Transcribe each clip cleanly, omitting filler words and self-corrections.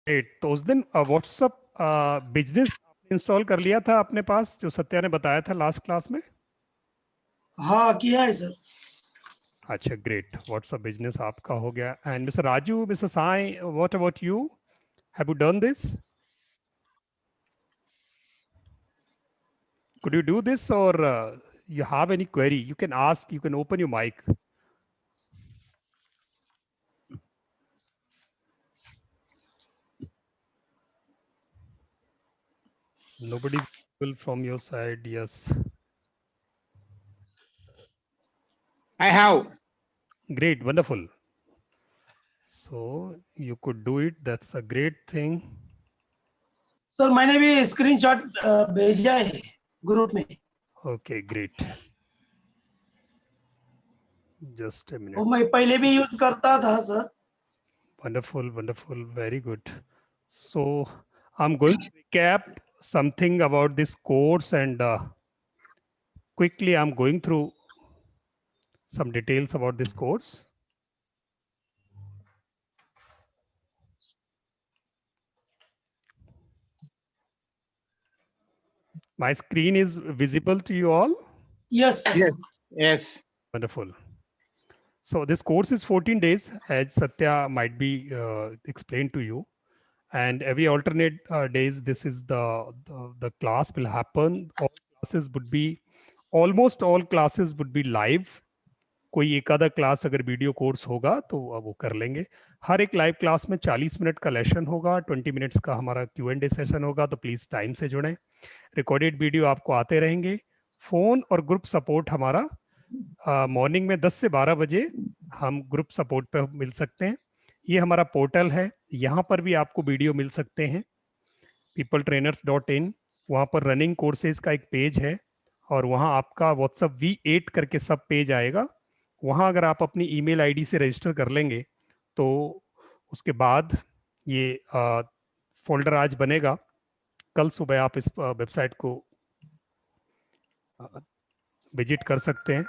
Great. तो उस दिन व्हाट्सअप बिजनेस इंस्टॉल कर लिया था अपने पास, जो सत्या ने बताया था लास्ट क्लास में? हाँ किया है सर। अच्छा, ग्रेट। व्हाट्सअप बिजनेस आपका हो गया। And mister Raju, mister Sai, what about you? Have you done this? Could you do this, or you have any query? You can ask, you can open your mic. Nobody's visible from your side. Yes. I have. Great, wonderful. So you could do it. That's a great thing. Sir मैंने भी screenshot भेजा है group में। Okay, great. Just a minute. वो मैं पहले भी use करता था sir. Wonderful, wonderful, very good. So I'm going to recap something about this course, and quickly I'm going through some details about this course. My screen is visible to you all? Yes sir. Yes. Yes. Wonderful. So this course is 14 days, as Satya might be explained to you. And every alternate days, this is the class will happen. All classes would be, almost all classes would be live. कोई एक आधा class अगर video course होगा तो वो कर लेंगे। हर एक लाइव क्लास में 40 मिनट का लेसन होगा, 20 मिनट्स का हमारा Q&A सेशन होगा, तो प्लीज टाइम से जुड़ें। रिकॉर्डेड वीडियो आपको आते रहेंगे। फोन और ग्रुप सपोर्ट हमारा मॉर्निंग में 10 से 12 बजे हम ग्रुप सपोर्ट पे मिल सकते हैं। ये हमारा पोर्टल है, यहाँ पर भी आपको वीडियो मिल सकते हैं, peopletrainers.in। वहाँ पर रनिंग कोर्सेज का एक पेज है, और वहाँ आपका व्हाट्सअप V8 करके सब पेज आएगा। वहाँ अगर आप अपनी ईमेल आईडी से रजिस्टर कर लेंगे तो उसके बाद ये फोल्डर आज बनेगा। कल सुबह आप इस वेबसाइट को विजिट कर सकते हैं।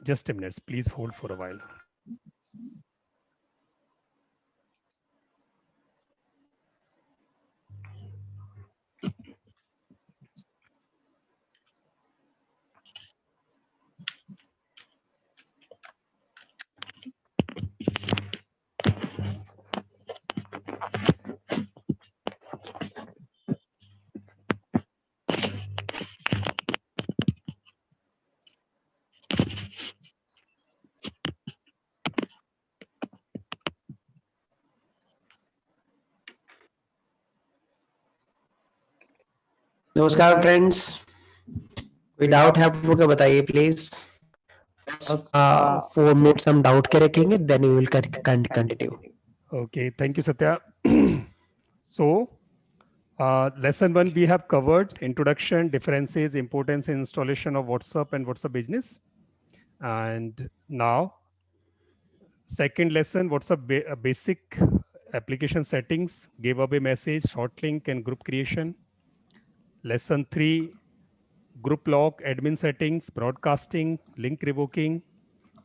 Just a minute, please hold for a while. नमस्कार फ्रेंड्स, कोई डाउट है आप लोग बताइए प्लीज। 4 मिनट्स हम डाउट के रखेंगे, then we will continue. Okay, thank you, Satya. So, lesson 1 we have covered: introduction, differences, importance and installation of WhatsApp and WhatsApp business. And now, second lesson, WhatsApp basic application settings, giveaway message, short link and group creation. Lesson 3, group lock, admin settings, broadcasting, link revoking,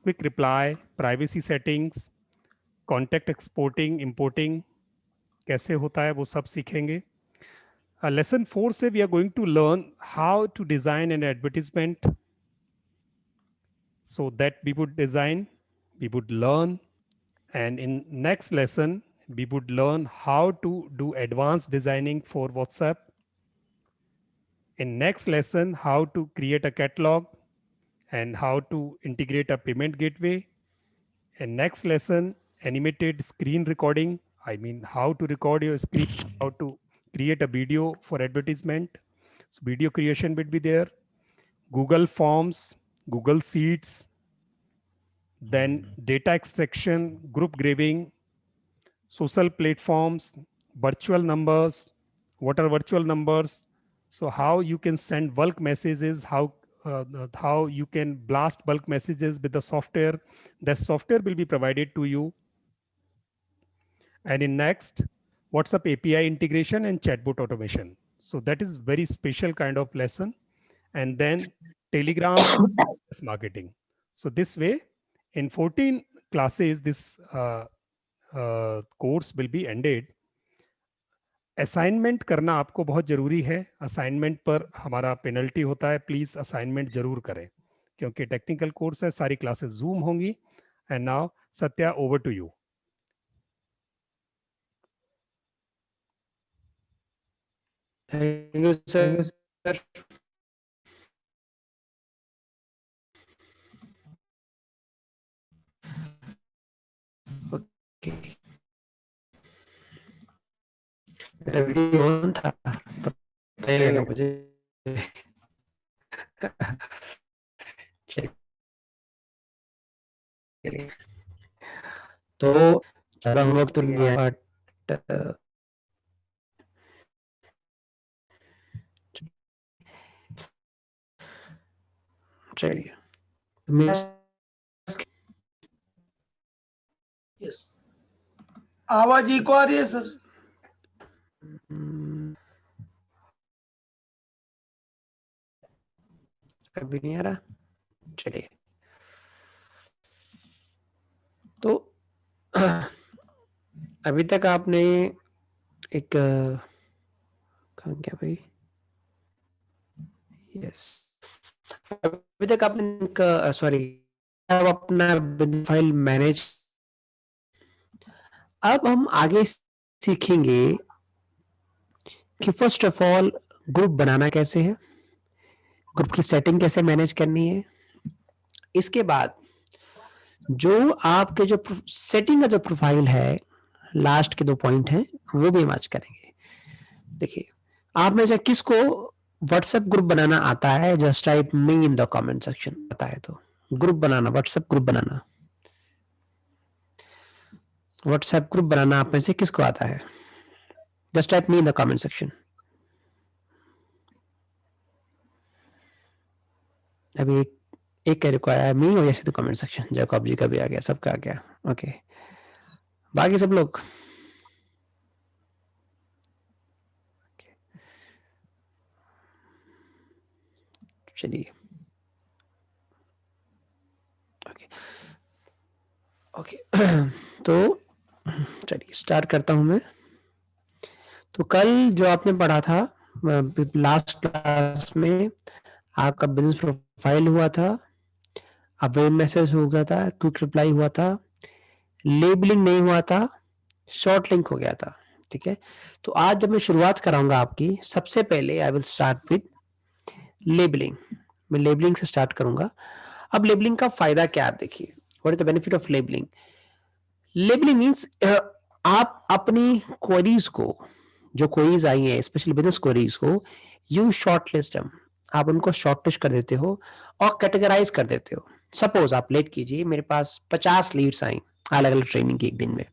quick reply, privacy settings, contact exporting, importing, कैसे होता है वो सब सीखेंगे। Lesson 4 से we are going to learn how to design an advertisement, so that we would design, we would learn, and in next lesson we would learn how to do advanced designing for WhatsApp. In next lesson, how to create a catalog and how to integrate a payment gateway. In next lesson, animated screen recording, I mean how to record your screen, how to create a video for advertisement. So video creation will be there. Google Forms, Google Sheets, then data extraction, group graving, social platforms, virtual numbers. What are virtual numbers? So how you can send bulk messages, how you can blast bulk messages with the software. The software will be provided to you. And in next, WhatsApp API integration and chatbot automation. So that is very special kind of lesson. And then Telegram marketing. So this way, in 14 classes, this course will be ended. Assignment करना आपको बहुत जरूरी है. Assignment पर हमारा penalty होता है. Please assignment जरूर करें क्योंकि टेक्निकल कोर्स है. सारी क्लासेस जूम होंगी. And now Satya, over to you. Thank you sir. Okay, मेरा वीडियो ऑन था, बताइएगा मुझे. चलिए, तो ज्यादा हम लोग तो नहीं है, बट चलिए. यस, आवाज इको आ रही है सर. अभी नहीं आ रहा. चलिए, तो अभी तक आपने एक कहाँ गया भाई. यस, अभी तक आपने सॉरी, अब अपना फाइल मैनेज. अब हम आगे सीखेंगे कि फर्स्ट ऑफ ऑल ग्रुप बनाना कैसे है, ग्रुप की सेटिंग कैसे मैनेज करनी है. इसके बाद जो आपके जो सेटिंग का जो प्रोफाइल है, लास्ट के 2 पॉइंट हैं, वो भी हम आज करेंगे. देखिए, आप में से किसको व्हाट्सएप ग्रुप बनाना आता है? Just type me in the comment section. आता है तो ग्रुप बनाना, व्हाट्सएप ग्रुप बनाना, व्हाट्सएप ग्रुप बनाना आप में से किसको आता है? Just type me in the comment section. अभी एक कह को आया मी, और जैसे तो कमेंट सेक्शन. जैकब जी का भी आ गया, सबका आ गया. ओके, बाकी सब लोग चलिए. ओके ओके, तो चलिए स्टार्ट करता हूं मैं. तो कल जो आपने पढ़ा था लास्ट क्लास में, आपका बिजनेस प्रोफाइल हुआ था, वेब मैसेज हो गया था, क्विक रिप्लाई हुआ था, लेबलिंग नहीं हुआ था, शॉर्ट लिंक हो गया था. ठीक है, तो आज जब मैं शुरुआत कराऊंगा आपकी, सबसे पहले I will start with labelling. मैं लेबलिंग से स्टार्ट करूंगा. अब लेबलिंग का फायदा क्या, आप देखिए. What is the benefit of labelling? Labelling means आप अपनी क्वेरीज को, जो क्वेरीज आई है स्पेशली बिजनेस क्वेरीज को, यू शॉर्टलिस्ट देम. आप उनको शॉर्टलिस्ट कर देते हो और कैटेगराइज कर देते हो. सपोज आप लेट कीजिए, मेरे पास 50 लीड्स आई अलग अलग ट्रेनिंग की एक दिन में.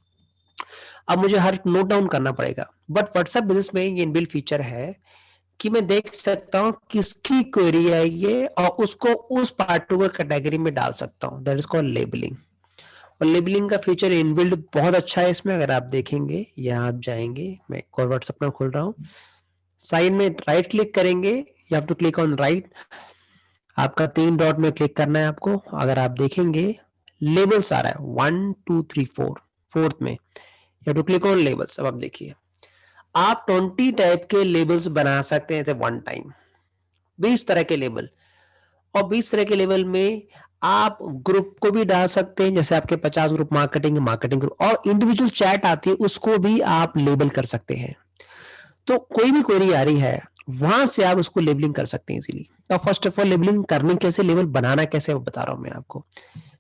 अब मुझे हर नोट डाउन करना पड़ेगा, बट व्हाट्सएप बिजनेस में ये इनबिल्ट फीचर है कि मैं देख सकता हूं किसकी क्वेरी आई है और उसको उस पार्टिकुलर कैटेगरी में डाल सकता हूं. That is called labelling. और लेबलिंग का फीचर इनबिल्ट बहुत अच्छा है इसमें. अगर आप देखेंगे, यहाँ आप जाएंगे, मैं एक और व्हाट्सएप में खोल रहा हूँ, साइन में राइट क्लिक करेंगे, you have to click on right. आपका 3 डॉट में क्लिक करना है आपको. अगर आप देखेंगे लेबल्स आ रहा है 1 2 3 4, फोर्थ में you have to click on labels. अब आप देखिए, आप 20 टाइप के लेबल्स बना सकते हैं वन टाइम, 20 तरह के लेबल. और 20 तरह के लेवल में आप ग्रुप को भी डाल सकते हैं, जैसे आपके 50 ग्रुप मार्केटिंग ग्रुप, और इंडिविजुअल चैट आती है उसको भी आप लेबल कर सकते हैं. तो कोई भी क्वेरी आ रही है, वहां से आप उसको लेबलिंग कर सकते हैं इजीली. तो फर्स्ट ऑफ ऑल लेबलिंग करने कैसे, लेबल बनाना कैसे, वो बता रहा हूं मैं आपको.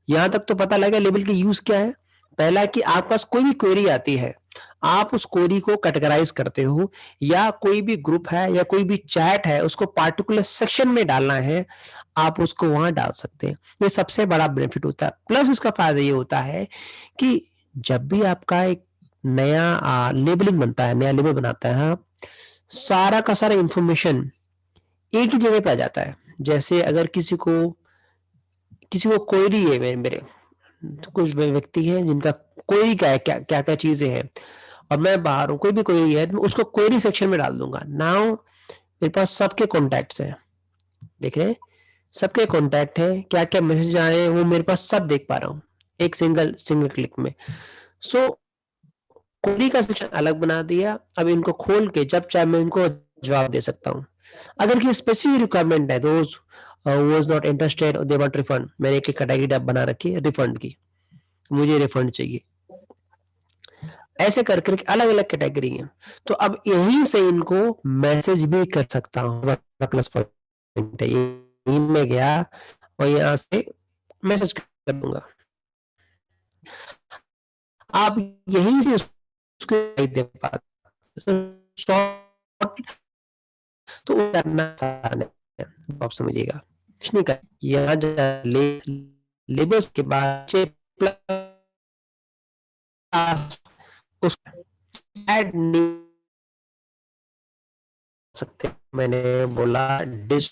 यहां तक तो पता लगा लेबल के यूज क्या है. पहला कि आपके पास कोई भी क्वेरी आती है, आप उस क्वेरी को कैटेगराइज करते हो, या कोई भी ग्रुप है या कोई भी चैट है, उसको पार्टिकुलर सेक्शन में डालना है, आप उसको वहां डाल सकते हैं. ये सबसे बड़ा बेनिफिट होता है. प्लस इसका फायदा ये होता है कि जब भी आपका एक नया लेबलिंग बनता है, नया लेबल बनाता है, सारा का सारा इंफॉर्मेशन एक ही जगह पे आ जाता है. जैसे अगर किसी को क्वेरी है, मेरे तो कुछ व्यक्ति हैं जिनका क्वेरी क्या है, क्या क्या क्या चीजें हैं, और मैं बाहर हूं, कोई भी क्वेरी है, तो मैं उसको क्वेरी सेक्शन में डाल दूंगा. नाउ मेरे पास सबके कॉन्टैक्ट्स हैं, देख रहे हैं, सबके कॉन्टैक्ट है, क्या क्या मैसेज आए हैं वो मेरे पास सब देख पा रहा हूँ एक सिंगल क्लिक में. सो क्वेरी का सेक्शन अलग बना दिया। अब इनको खोल के जब चाहे मैं इनको जवाब दे सकता हूँ। अगर की स्पेसिफिक रिक्वायरमेंट है, दोस्त was not interested they want refund, मैंने एक कैटेगरी बना रखी है रिफंड की, मुझे रिफंड चाहिए। ऐसे कर करके अलग अलग कैटेगरी है। तो अब यहीं से इनको मैसेज भी कर सकता हूँ। प्लस पॉइंट है, यहीं में गया और यहाँ से मैसेज कर दूंगा। आप यहीं से उसको दे पाते, तो करना आसान है, आप समझिएगा। कुछ नहीं कर, यहाँ लेबल्स के बाद उस ऐड नहीं सकते, मैंने बोला डिस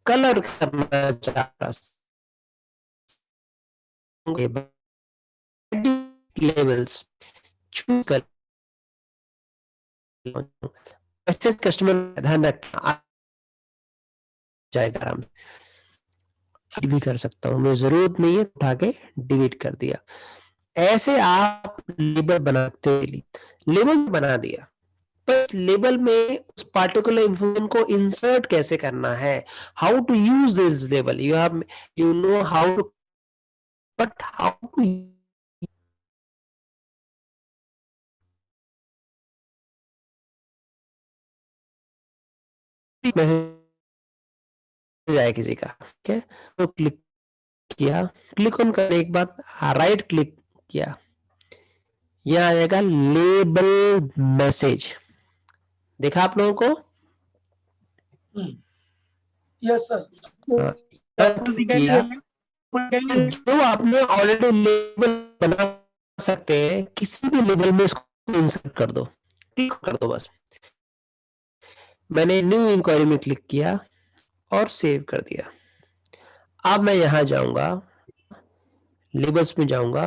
कलर करना चाह रहा लेवल्स चूज कर कस्टमर ध्यान रखना जाएगा आराम से, भी कर सकता हूँ मैं, जरूरत नहीं है उठा के डिलीट कर दिया। ऐसे आप लेबल बनाते हैं, लेबल बना दिया, पर लेबल में उस पार्टिकुलर इंफॉर्मेशन को इंसर्ट कैसे करना है, how to use this label, you have you know how to, but how to message आया किसी का, ठीक है, तो क्लिक किया, क्लिक ऑन करने के बाद राइट क्लिक किया, यह आएगा लेबल मैसेज, देखा आप लोगों को? Yes sir. किया, जो आपने ऑलरेडी लेबल बना सकते हैं, किसी भी लेबल में इसको इंसर्ट कर दो, क्लिक कर दो बस। मैंने न्यू इंक्वायरी में क्लिक किया और सेव कर दिया। अब मैं यहां जाऊंगा, लेबल्स में जाऊंगा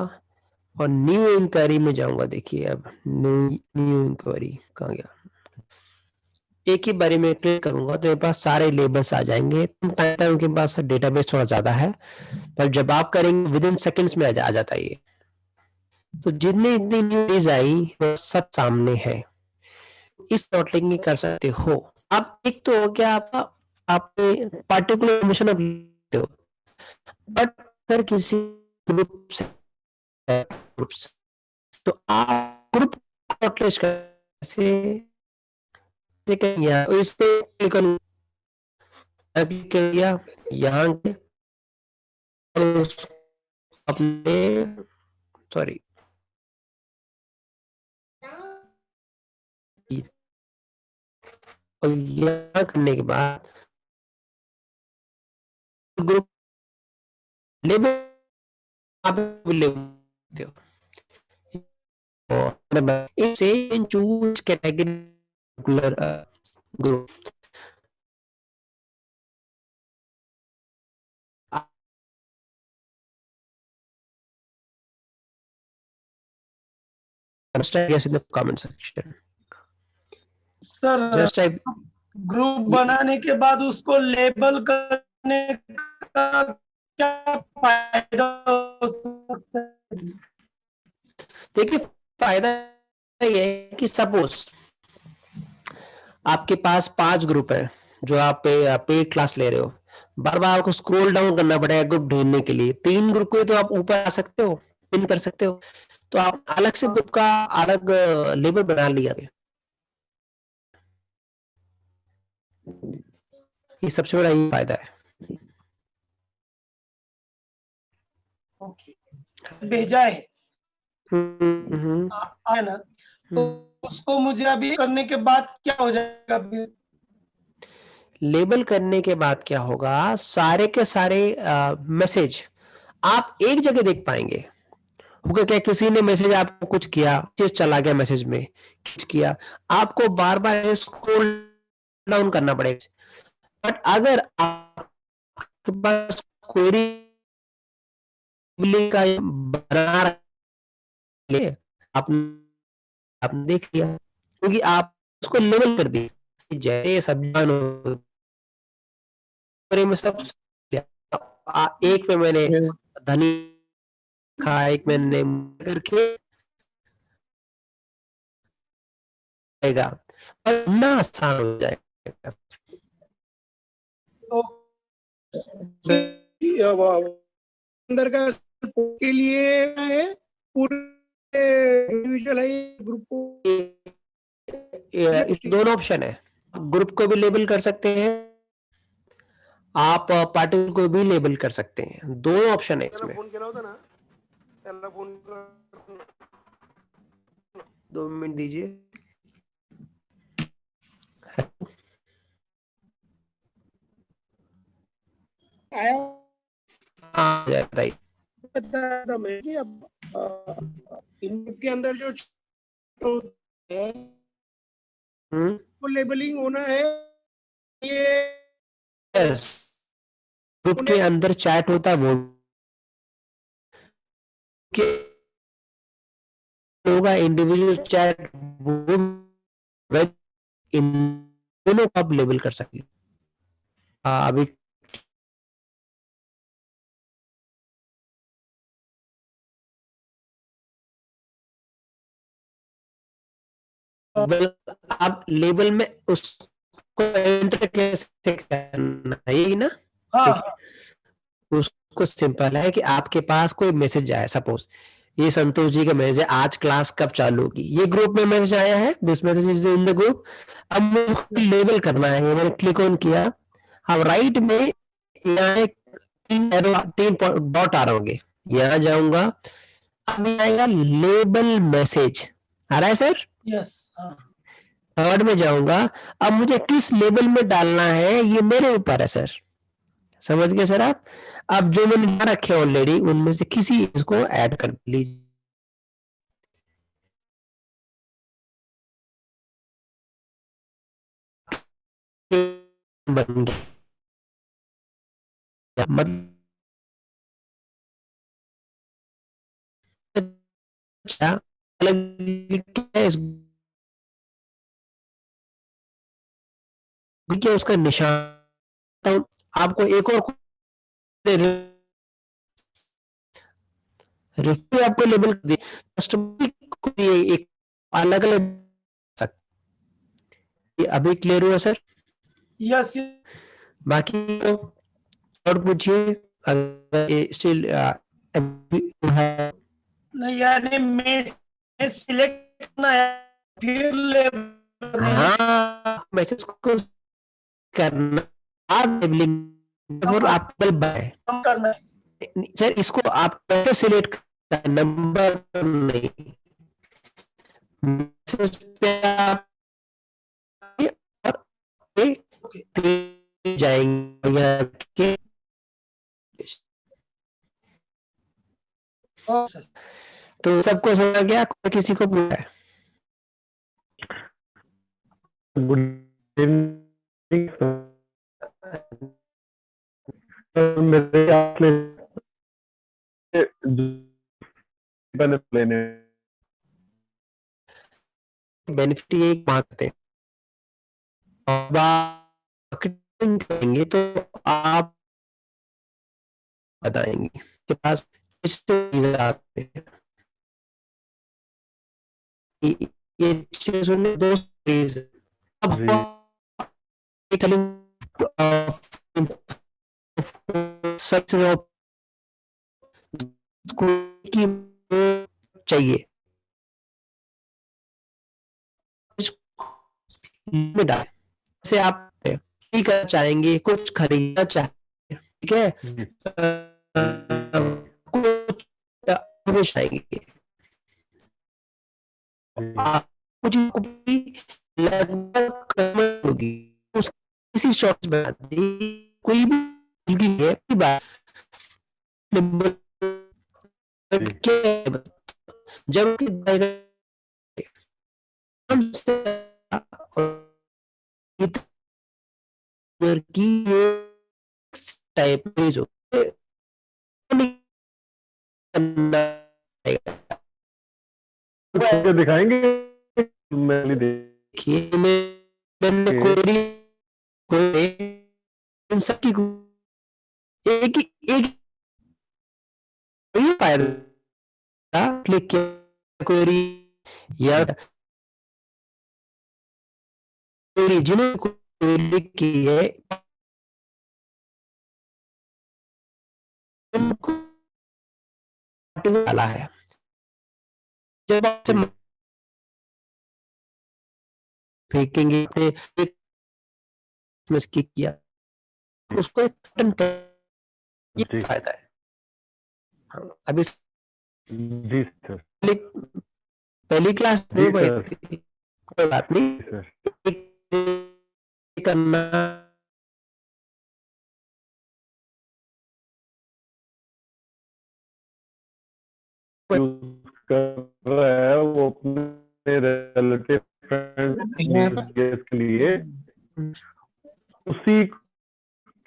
और न्यू इंक्वायरी में जाऊंगा। देखिए अब न्यू इंक्वायरी कहाँ गया, एक ही बारी में क्लिक करूंगा तो मेरे पास सारे लेबल्स आ जाएंगे। टाइम के पास डेटाबेस थोड़ा ज्यादा है, पर जब आप करेंगे विद इन सेकेंड्स में आ जाता है ये। तो जितनी इतनी न्यूज आई वो सब सामने है, इस नोटलिंग कर सकते हो। अब एक तो हो गया आपका, आपने पार्टिकुलर इन्फॉर्मेशन अब लेते हो, बट अगर किसी ग्रुप से ग्रुप्स, तो आप ग्रुप नोटलिस्ट कैसे किया, इस पे क्लिक कर दिया, यहाँ अपने सॉरी और यहाँ करने के बाद ग्रुप लेबल आप लेते हो और इसे choose category group, yes in the comment section. Sir Just type group बनाने के बाद उसको लेबल करने का क्या फायदा हो सकता है? देखिए फायदा ये है कि सपोज आपके पास 5 ग्रुप है जो आप पेड क्लास ले रहे हो, बार बार आपको स्क्रॉल डाउन करना पड़ेगा ग्रुप ढूंढने के लिए। 3 ग्रुप को तो आप ऊपर आ सकते हो, पिन कर सकते हो, तो आप अलग से ग्रुप का अलग लेबल बना लिया। ये सबसे बड़ा ये फायदा है। ओके, भेजा है है ना, तो उसको मुझे अभी करने के बाद क्या हो जाएगा? लेबल करने के बाद क्या होगा, सारे के सारे मैसेज आप एक जगह देख पाएंगे। होगा क्या, किसी ने मैसेज आपको कुछ किया, चीज चला गया मैसेज में, कुछ किया, आपको बार बार स्क्रॉल डाउन करना पड़ेगा। बट अगर आपके पास क्वेरी का बना आपने देख लिया, क्योंकि आप उसको लेबल कर दिए, जय सब्जान में सब एक में मैंने धनी लिखा, एक मैंने करके आएगा और ना आसान हो जाएगा। तो अंदर का के लिए है पूरे इंडिविजुअल है ग्रुप को, इस दोनों ऑप्शन है, ग्रुप को भी लेबल कर सकते हैं आप, पार्टिकल को भी लेबल कर सकते हैं, दोनों ऑप्शन है इसमें। फोन केला होता ना, त्याला फोन 2 मिनट दीजिए। आया हाँ राइट, बता था मैं कि अब इनपुट के अंदर जो है वो लेबलिंग होना है, ये यस, ग्रुप के अंदर चैट होता है वो के होगा, इंडिविजुअल चैट वो इन दोनों को आप लेबल कर सकते हैं। अभी आप लेबल में उसको एंटर कैसे करना है, यही ना? हाँ ठीक है, उसको सिंपल है कि आपके पास कोई मैसेज आया, सपोज ये संतोष जी का मैसेज है, आज क्लास कब चालू होगी, ये ग्रुप में मैसेज आया है, this message is in the group. अब मुझे लेबल करना है, मैंने क्लिक ऑन किया, अब राइट में यहाँ एक तीन डॉट आ रहे होंगे, यहाँ जाऊंगा, अब ये आएगा लेबल मैसेज, आ रहा है सर? यस हाँ थर्ड में जाऊंगा, अब मुझे किस लेबल में डालना है ये मेरे ऊपर है सर, समझ गए सर आप? अब जो मैंने डाल रखे ऑलरेडी उनमें से किसी इसको ऐड कर लीजिए। बन गया, मतलब अलग क्या है क्या उसका निशान, आपको एक और रेफरी आपको लेबल कर दी, कस्टमर को ये एक अलग अलग सकते, अभी क्लियर हुआ सर? यस बाकी और पूछिए अगर ये स्टिल है। नहीं, यानी मैं सिलेक्ट करना है फिर लेबल में हाँ मैसेज को करना, आप लेबलिंग और आप बाय काम करना है। सर, इसको आप कैसे सिलेक्ट करना, नंबर नहीं, मैसेज पे आप और पे जाएंगे यहाँ के, सर तो सबको समझ गया, कोई किसी को पूछा है? गुड इवनिंग मेरे लेने बेनिफिट ये मांगते हैं, अब मार्केटिंग करेंगे तो आप बताएंगे के पास चीजें आते हैं, ये चीज सुनने दो चीज, अब सबसे की चाहिए से आप करना चाहेंगे, कुछ खरीदना चाहेंगे, ठीक है, कुछ चाहेंगे, कुछ लगभग होगी किसी शॉर्ट बना दी, कोई भी है जब की टाइप दिखाएंगे, मैं नहीं देखिए मैंने Okay. क्वेरी कोई इन सबकी एक एक ही पाएगा क्लिक किया क्वेरी या क्वेरी जिन्होंने क्वेरी की है उनको डाला है। जब आपसे फेंकेंगे अपने एक मिस किया उसको ये जी फायदा है। हाँ, अभी जी सर पहली क्लास जी नहीं पढ़ी सर थी, कोई बात नहीं, जी सर करना यूज कर रहा है वो अपने रिलेटिव फ्रेंड्स के लिए उसी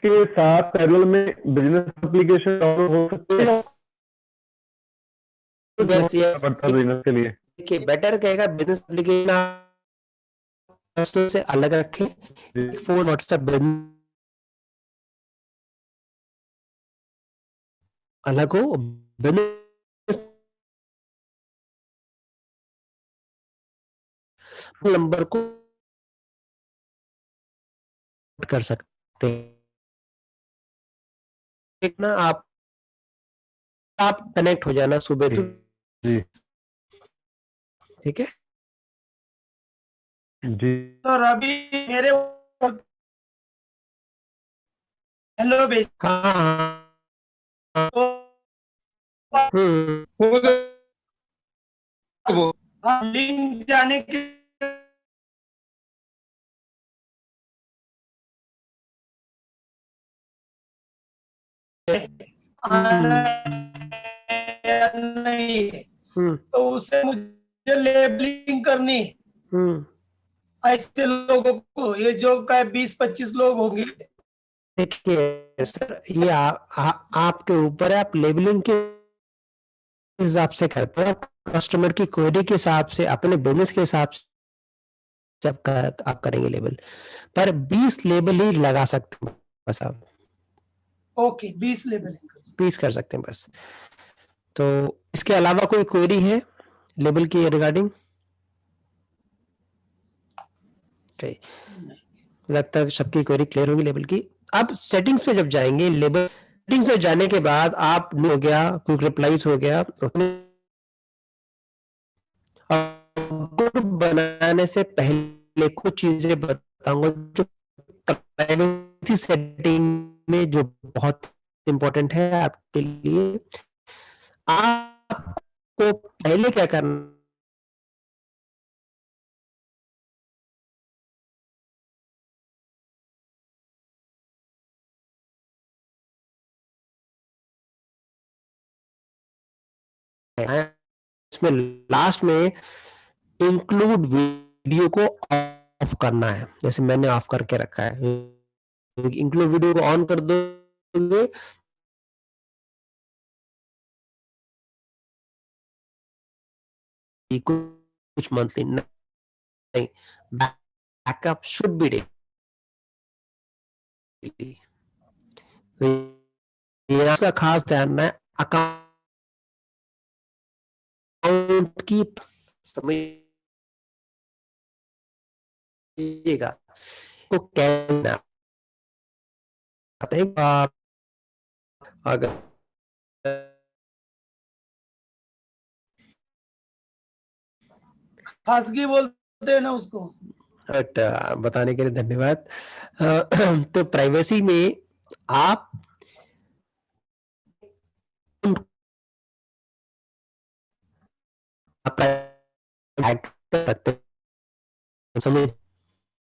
के साथ पैरेलल में बिजनेस एप्लीकेशन डाउनलोड हो सकती है यस यस पड़ता बिजनेस के लिए देखिए बेटर कहेगा बिजनेस एप्लीकेशन पर्सनल से अलग रखें, जी फोन व्हाट्सएप अलग हो, बिजनेस नंबर को कर सकते हैं। एक ना आप कनेक्ट हो जाना सुबह तो जी ठीक है। जी सर अभी मेरे हेलो भेज हाँ हाँ हाँ, तो लिंक जाने के नहीं है तो उसे मुझे लेबलिंग करनी ऐसे लोगों को, ये जो का 20-25 लोग होंगे। देखिए सर ये आपके ऊपर है, आप लेबलिंग के हिसाब से करते हैं, कस्टमर की क्वेरी के हिसाब से अपने बिजनेस के हिसाब से जब आप करेंगे लेबल, पर 20 लेबल ही लगा सकते हैं बस आप ओके 20 लेबलिंग 20 कर सकते हैं बस। तो इसके अलावा कोई क्वेरी है लेबल की रिगार्डिंग? लगता है सबकी क्वेरी क्लियर होगी लेबल की। अब सेटिंग्स पे जब जाएंगे, लेबल सेटिंग्स पे जाने के बाद आप हो गया, क्विक रिप्लाईज हो गया, बनाने से पहले कुछ चीजें बताऊंगा जो प्राइवेसी सेटिंग में जो बहुत इंपॉर्टेंट है आपके लिए। आपको पहले क्या करना है, इसमें लास्ट में इंक्लूड वीडियो को ऑफ करना है, जैसे मैंने ऑफ करके रखा है। इंक्लूड वीडियो को ऑन कर दोगे कुछ मंथली नहीं, बैकअप शुड बी डेली। इसका खास ध्यान है अकाउंट की समझिएगा को कहना आप अगर खासगी बोलते हैं ना उसको। बट बताने के लिए धन्यवाद। तो प्राइवेसी में आप हैक कर सकते हैं, समझ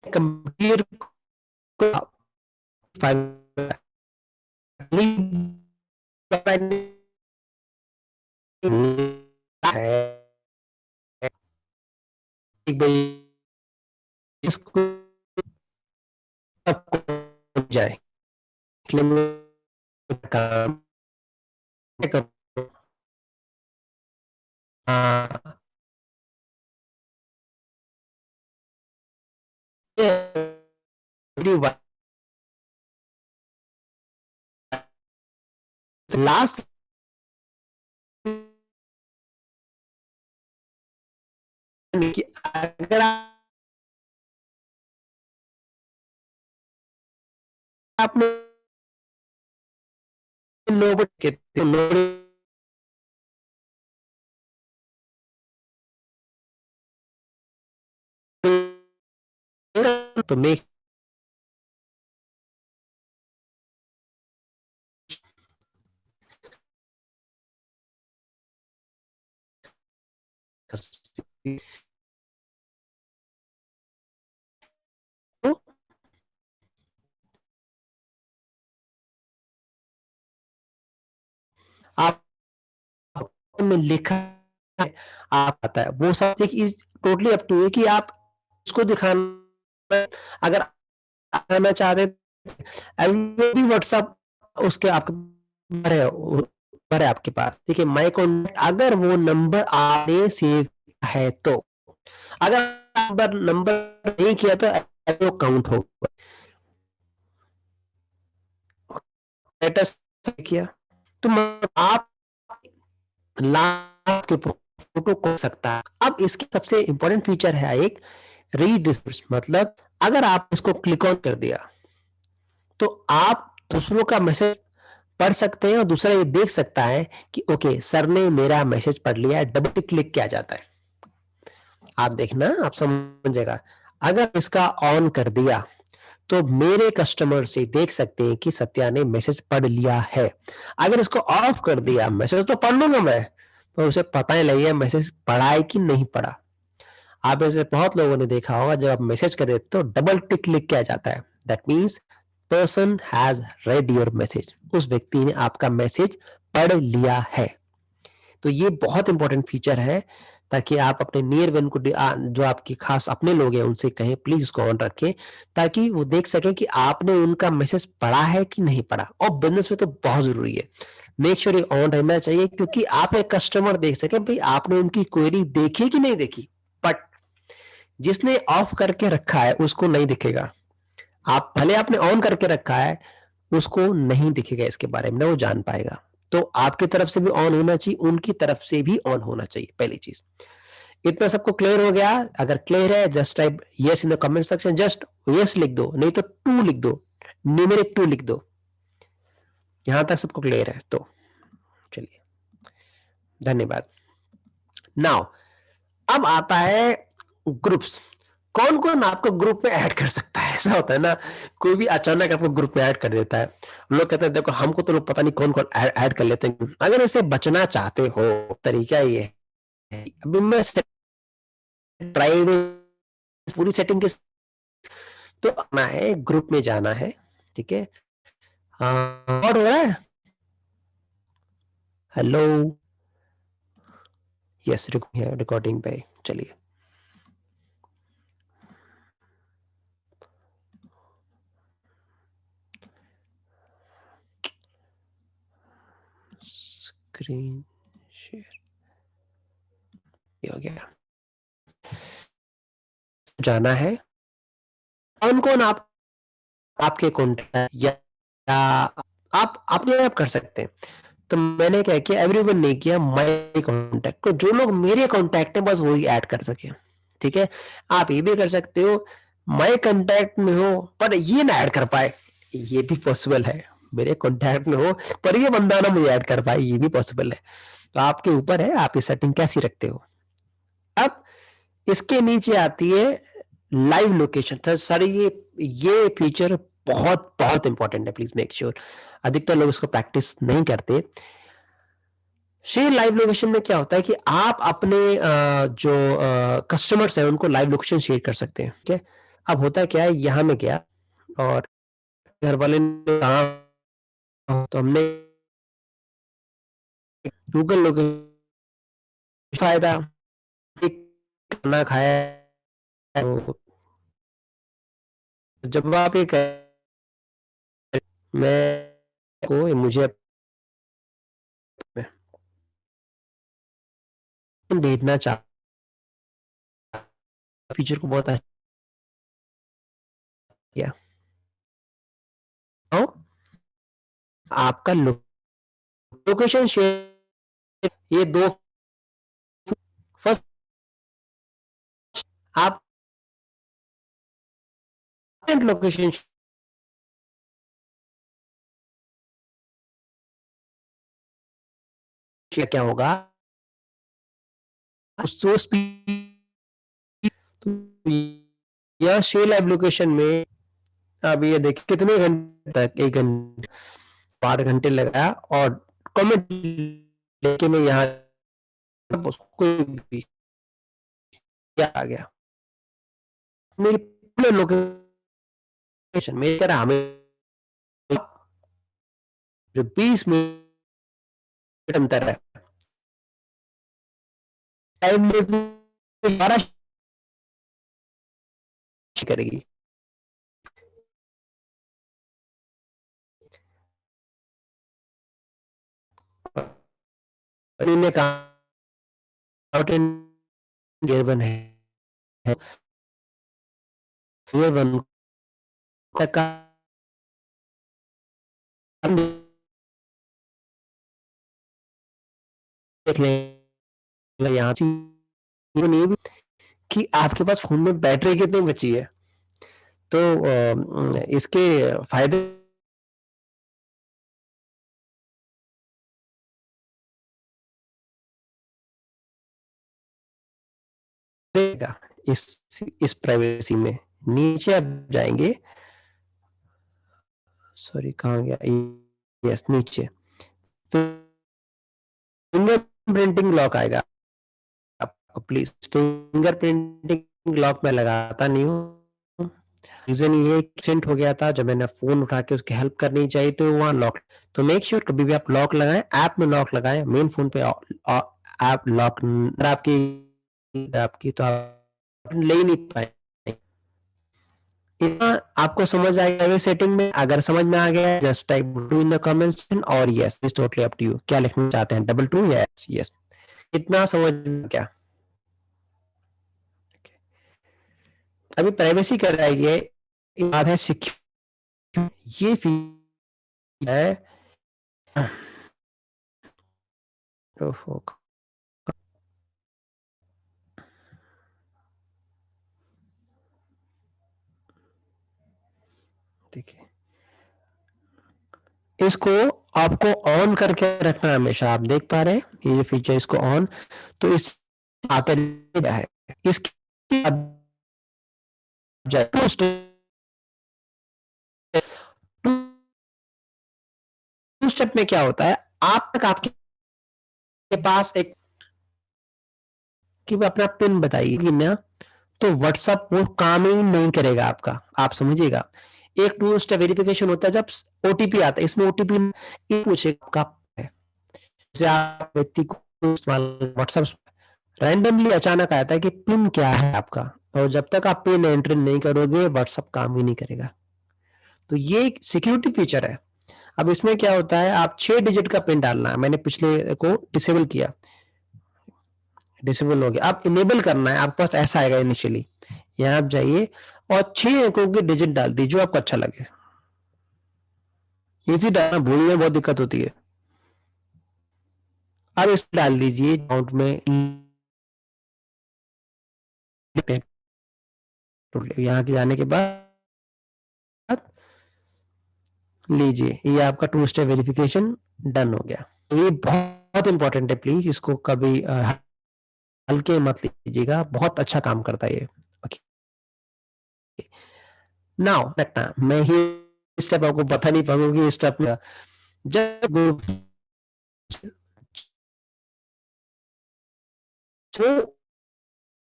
कंप्यूटर को है एक भाई इसको आपको जाए इसलिए मैं काम करो लास्ट कि अगर आपने लोग के तो मेक आप में लिखा है, आप आता है वो सब इज टोटली अप टू है कि आप उसको दिखाना, अगर आना चाहते भी व्हाट्सएप उसके आपके पर है, पर है आपके पास, ठीक है। माई कॉन्टेक्ट अगर वो नंबर आपने सेव है तो, अगर नंबर नंबर नहीं किया तो काउंट होगा। स्टेटस किया तो आप लास्ट के फोटो को सकता है। अब इसके सबसे इंपॉर्टेंट फीचर है एक रीडिस्पर्स, मतलब अगर आप इसको क्लिक ऑन कर दिया तो आप दूसरों का मैसेज पढ़ सकते हैं और दूसरा ये देख सकता है कि ओके सर ने मेरा मैसेज पढ़ लिया है। डबल क्लिक किया जाता है, आप देखना आप समझेगा। अगर इसका ऑन कर दिया तो मेरे कस्टमर से देख सकते हैं कि सत्या ने मैसेज पढ़ लिया है। अगर इसको ऑफ कर दिया, मैसेज तो पढ़ लूंगा मैं, तो उसे पता ही लगेगा मैसेज पढ़ा है कि नहीं पढ़ा। आप ऐसे बहुत लोगों ने देखा होगा जब आप मैसेज कर देते तो डबल टिक क्लिक किया जाता है, that means person has read your message, उस व्यक्ति ने आपका मैसेज पढ़ लिया है। तो ये बहुत इंपॉर्टेंट फीचर है, ताकि आप अपने नियर वन को जो आपके खास अपने लोग हैं उनसे कहें प्लीज इसको ऑन रखें, ताकि वो देख सकें कि आपने उनका मैसेज पढ़ा है कि नहीं पढ़ा। और बिजनेस में तो बहुत जरूरी है, मेक श्योर ये ऑन रहना चाहिए, क्योंकि आप एक कस्टमर देख सके भाई आपने उनकी क्वेरी देखी कि नहीं देखी। बट जिसने ऑफ करके रखा है उसको नहीं दिखेगा, आप भले आपने ऑन करके रखा है उसको नहीं दिखेगा इसके बारे में, ना वो जान पाएगा। तो आपकी तरफ से भी ऑन होना चाहिए, उनकी तरफ से भी ऑन होना चाहिए, पहली चीज। इतना सबको क्लियर हो गया? अगर क्लियर है just type yes in the comment section, just yes लिख दो, नहीं तो 2 लिख दो, न्यूमेरिक 2 लिख दो। यहां तक सबको क्लियर है तो चलिए, धन्यवाद। नाउ अब आता है ग्रुप्स। कौन कौन आपको ग्रुप में ऐड कर सकता है? ऐसा होता है ना, कोई भी अचानक आपको ग्रुप में ऐड कर देता है, लोग कहते हैं देखो हमको तो लोग पता नहीं कौन कौन ऐड कर लेते हैं। अगर इसे बचना चाहते हो, तरीका ये है, अभी मैं प्राइवेट पूरी सेटिंग के तो आना है, ग्रुप में जाना है, ठीक है। और हो रहा है, हेलो, यस रिकॉर्डिंग पे चलिए। स्क्रीन शेयर हो गया। जाना है कौन कौन आपके कॉन्टैक्ट या आप अपने आप कर सकते हैं। तो मैंने क्या किया, एवरीवन ने किया माय कॉन्टैक्ट को, जो लोग मेरे कॉन्टैक्ट है बस वही ऐड कर सके, ठीक है। आप ये भी कर सकते हो माय कॉन्टैक्ट में हो पर ये ना ऐड कर पाए, ये भी पॉसिबल है। मेरे कॉन्टैक्ट में हो पर ये बंदा ना मुझे ऐड कर पाए, ये भी पॉसिबल है। तो आपके ऊपर है आप ये सेटिंग कैसी रखते हो। अब इसके नीचे आती है लाइव लोकेशन। सर ये फीचर बहुत बहुत इंपॉर्टेंट है, प्लीज मेक श्योर। अधिकतर लोग इसको प्रैक्टिस नहीं करते। शेयर लाइव लोकेशन में क्या होता है कि आप अपने जो कस्टमर्स हैं उनको लाइव लोकेशन शेयर कर सकते हैं, ठीक है। अब होता क्या है, यहां में गया और घर वाले ने कहा तो हमने गूगल लोकेशन फायदा, खाना खाया तो जब आप ये मैं को मुझे भेजना चाह फीचर को बहुत किया। तो आपका लोकेशन शेयर, ये दो, फर्स्ट आप लोकेशन शेयर क्या होगा, सोर्स, यह शेल एप्लीकेशन में अब ये देखिए कितने घंटे तक, 1 घंटे 8 घंटे लगाया और कमेंट लेके मैं यहाँ कोई भी क्या आ गया मेरी पूरे लोकेशन में कह रहा हमें जो 20 मिनट अंतर है टाइम में 12 करेगी। इन्हें कहा गिरबन है, गिरबन का देख लेंगे यहाँ नहीं भी कि आपके पास फोन में बैटरी कितनी बची है। तो इसके फायदे देगा इस प्राइवेसी में। नीचे आप जाएंगे, सॉरी कहाँ गया, यस नीचे फिंगरप्रिंटिंग लॉक आएगा आपको। प्लीज फिंगरप्रिंटिंग लॉक में लगाता नहीं हूँ, रीजन ये एक्सीडेंट हो गया था जब मैंने फोन उठा के उसकी हेल्प करनी चाहिए तो वहां लॉक। तो मेक श्योर कभी भी आप लॉक लगाएं, ऐप में लॉक लगाएं, मेन फोन पे ऐप लॉक आपकी तो आप ले ही नहीं पाए। इतना आपको समझ आ गया सेटिंग में? अगर समझ में आ गया just type to in the comments और yes is totally up to you, क्या लिखना चाहते हैं, 2 या यस। इतना समझ में क्या? अभी प्राइवेसी कर रहा है ये बात है सिक्योर, ये फीचर है देखिए इसको आपको ऑन करके रखना है हमेशा। आप देख पा रहे हैं ये फीचर, इसको ऑन, तो इस आते है इसके टू स्टेप में क्या होता है, आप तक आपके पास एक कि अपना पिन बताइए ना, तो व्हाट्सएप वो काम ही नहीं करेगा आपका। आप समझिएगा, एक टू स्टेप वेरिफिकेशन होता है जब ओटीपी आता है, इसमें ओटीपी पूछेगा जैसे आप व्यक्ति को व्हाट्सएप रैंडमली अचानक आता है कि पिन क्या है आपका, और जब तक आप पिन एंटर नहीं करोगे व्हाट्सएप काम ही नहीं करेगा। तो ये एक सिक्योरिटी फीचर है। अब इसमें क्या होता है, आप 6 डिजिट का पिन डालना है, मैंने पिछले को डिसेबल किया, डिसेबल हो गया, आप इनेबल करना है, आपके पास ऐसा आएगा इनिशियली। यहाँ आप जाइए और 6 अंकों की डिजिट डाल दीजिए जो आपको अच्छा लगे। इजी डालना, भूलने में बहुत दिक्कत होती है। अब इस डाल दीजिए अकाउंट में, यहाँ के जाने के बाद लीजिए ये आपका 2 स्टेप वेरिफिकेशन डन हो गया। तो ये बहुत इंपॉर्टेंट है, प्लीज इसको कभी हल्के मत लीजिएगा, बहुत अच्छा काम करता है ये। ओके नाउ देखना, मैं ही स्टेप आपको बता नहीं पाऊंगा कि स्टेप में जब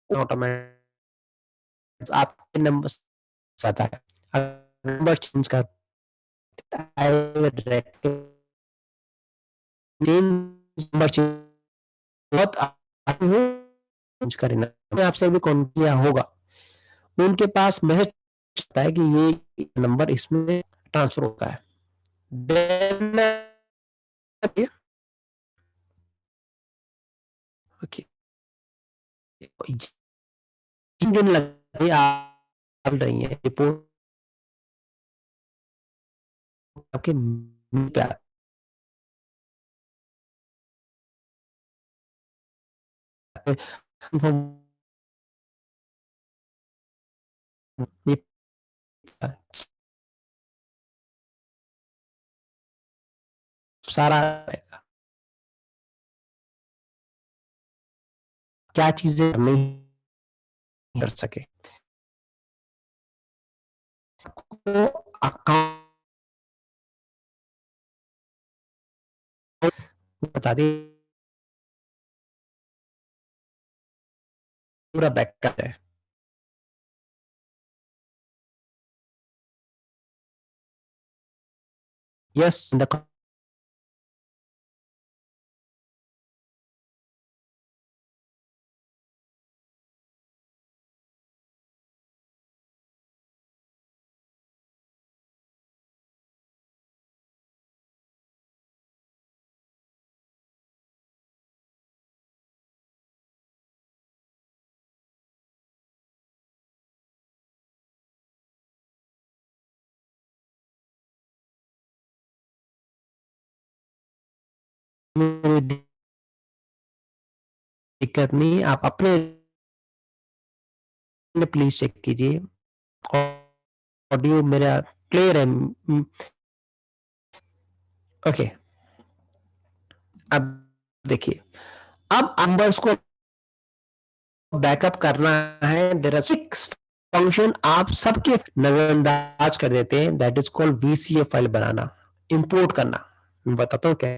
ऑटोमेटिक आपके नंबर आता है, नंबर चेंज कर बहुत आपसे भी कौन किया होगा, उनके पास मैसेज आता है कि ये नंबर इसमें ट्रांसफर होता है। ओके जिन लग रही है रिपोर्ट आपके पे ये सारा क्या चीजें नहीं कर सके तो अकाउंट बता दी पूरा बैकअप है। यस द दिक्कत नहीं, आप अपने प्लीज चेक कीजिए ऑडियो मेरा क्लियर है। ओके अब देखिए, अब नंबर्स को बैकअप करना है। देयर आर 6 फंक्शन आप सबके नजरअंदाज कर देते हैं। That is called VCA file banana, import करना। मैं बताता हूँ क्या है।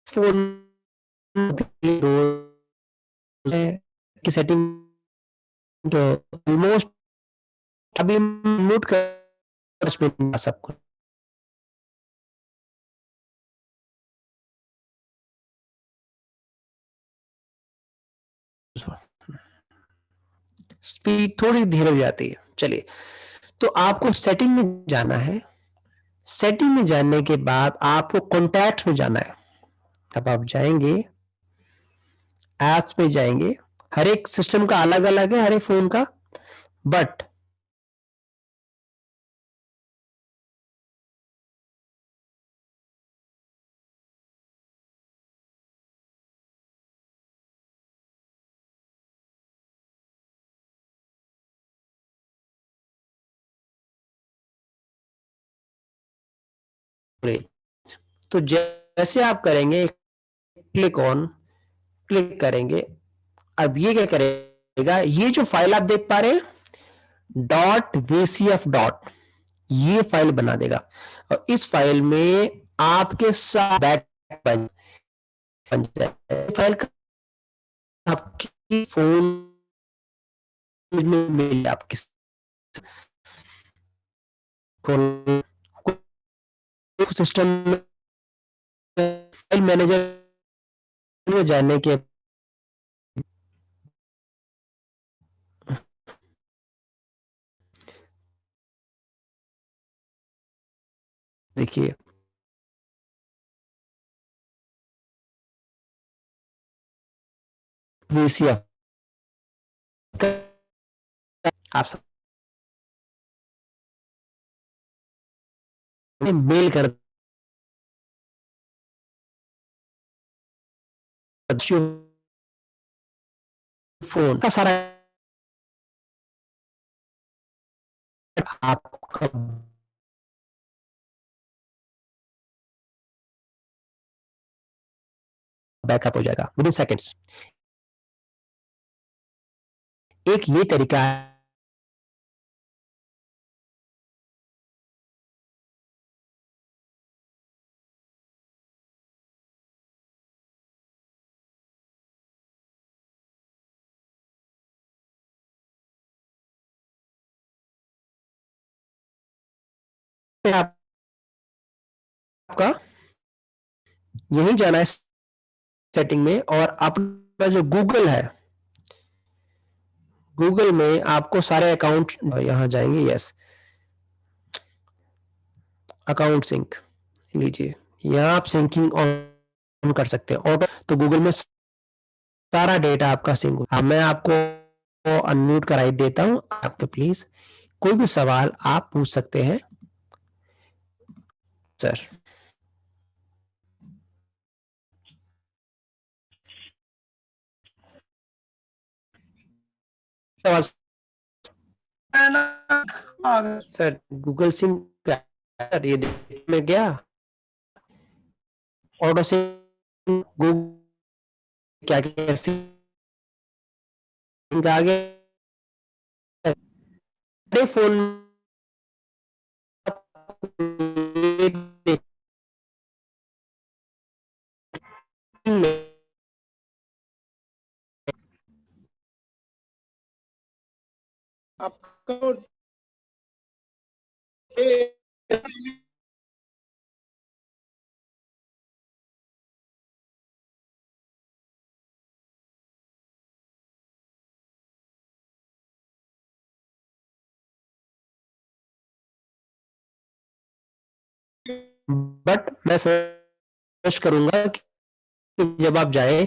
फोन की सेटिंग तो ऑलमोस्ट अभी नोट कर सबको स्पीड थोड़ी धीरे हो जाती है। चलिए, तो आपको सेटिंग में जाना है। सेटिंग में जाने के बाद आपको कॉन्टैक्ट में जाना है। अब आप जाएंगे, एप्स पे जाएंगे। हर एक सिस्टम का अलग अलग है, हर एक फोन का, बट तो जैसे आप करेंगे क्लिक ऑन, क्लिक करेंगे। अब ये क्या करेगा, ये जो फाइल आप देख पा रहे हैं डॉट वीसीएफ डॉट, ये फाइल बना देगा। और इस फाइल में आपके साथ बैक बन जाए। फाइल आपकी फोन में मिल आपकी फोन सिस्टम में फाइल मैनेजर में जाने के देखिए वीसीएफ आप सब मेल कर फोन का सारा आपका बैकअप हो जाएगा विद इन सेकेंड्स। एक ये तरीका है आपका, यही जाना है सेटिंग में। और अपना जो गूगल है, गूगल में आपको सारे अकाउंट यहां जाएंगे। यस, अकाउंट सिंक लीजिए, यहां आप सिंकिंग ऑन कर सकते हैं ऑटो। तो गूगल में सारा डेटा आपका सिंक हो। अब मैं आपको अनम्यूट कराई देता हूं। आपके प्लीज कोई भी सवाल आप पूछ सकते हैं। सर। सवाल सर, गूगल सिंक का सर, ये देखने में गया ऑटो सिंक गूगल क्या क्या सिंक आ गया बड़े फोन में। आपका ये बट मैं सजेस्ट करूंगा कि जब आप जाए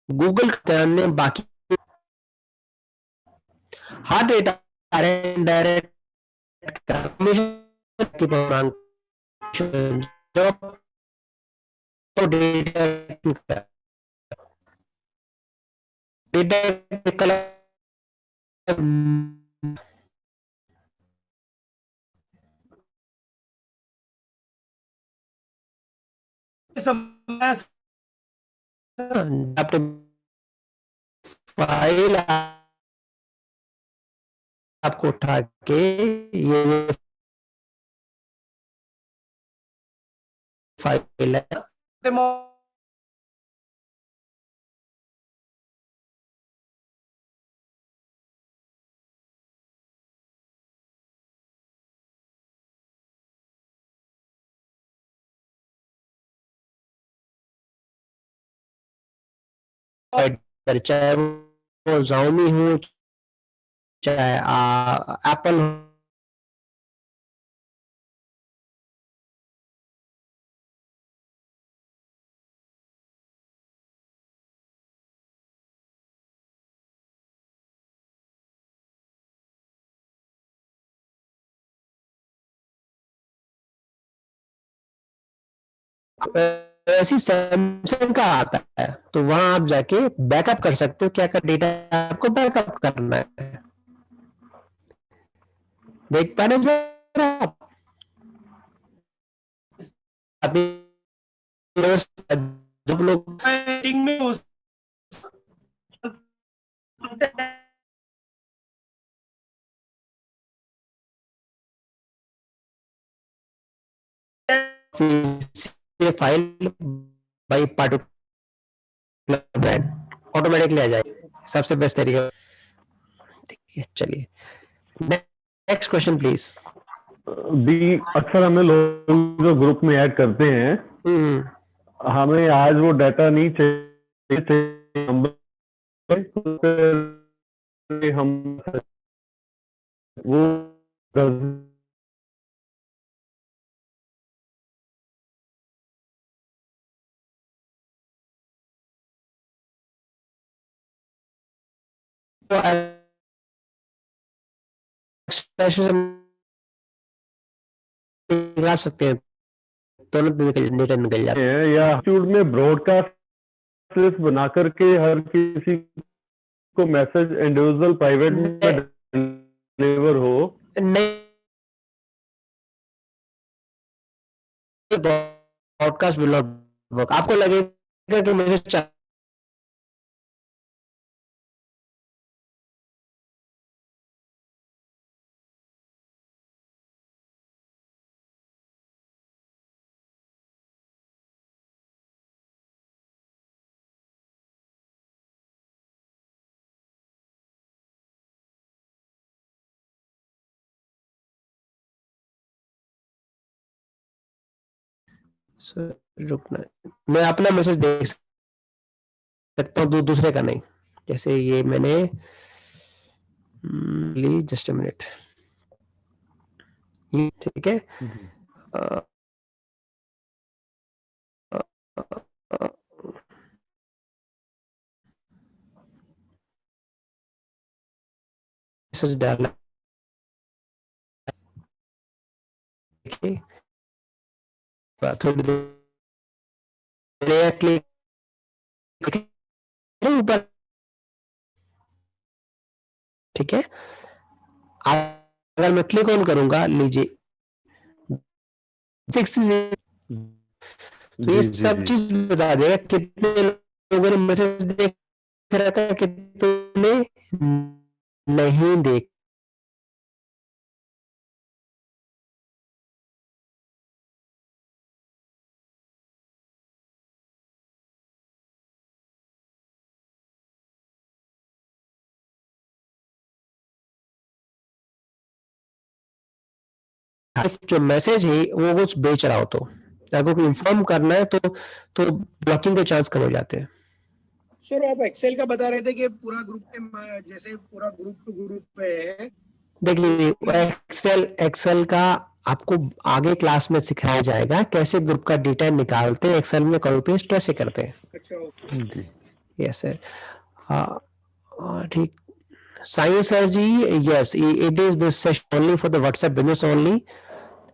गूगल करने बाकी हार्ड डेटा डायरेक्ट की डेटा डेटा समय फाइल आपको उठा के ये फाइल है से चाहे वो Xiaomi हो चाहे एप्पल हो। ऐसी सैमसंग का आता है तो वहां आप जाके बैकअप कर सकते हो, क्या क्या डेटा आपको बैकअप करना है। देख पा रहे हैं सर आप? अभी जब लोग मीटिंग में उस ये file by particular brand automatically आ जाएगी, सबसे बेस्ट तरीका। ठीक है, चलिए नेक्स्ट क्वेश्चन प्लीज। दी अक्सर हमें लोग जो ग्रुप में ऐड करते हैं, हमें आज वो डाटा नहीं चाहिए नंबर, तो फिर हम वो तो एक्सप्रेशन निकाल सकते हैं, तुरंत डेटा निकल जाता हैं या इंस्टीट्यूट में ब्रॉडकास्ट लिस्ट बना करके हर किसी को मैसेज इंडिविजुअल प्राइवेट में डिलीवर हो। है। नहीं, ब्रॉडकास्ट विल नॉट वर्क। आपको लगेगा कि मुझे रुकना, मैं अपना मैसेज देख सकता हूँ, दूसरे का नहीं। जैसे ये मैंने जस्ट अ मिनट, ठीक है। मैसेज डाला, देखिए थोड़ी देर क्लिक ऊपर, ठीक है। अगर मैं क्लिक ऑन करूंगा, लीजिए 60, तो ये जी जी सब जी चीज बता देगा कितने लोगों ने मैसेज देख रखा है, कितने नहीं देख। जो मैसेज है वो कुछ बेच रहा हो तो अगर कोई इन्फॉर्म करना है तो ब्लॉकिंग के चांस कम हो जाते हैं। सर आप एक्सेल का बता रहे थे कि पूरा ग्रुप में, जैसे पूरा ग्रुप टू ग्रुप पे है, देखिए उसमें एक्सेल का आपको आगे क्लास में सिखाया जाएगा कैसे ग्रुप का डेटा निकालते हैं, एक्सेल में कॉपी पेस्ट कैसे करते हैं। अच्छा ओके। जी यस सर, ठीक। साइंस सर जी, yes it is this session only for the WhatsApp business only.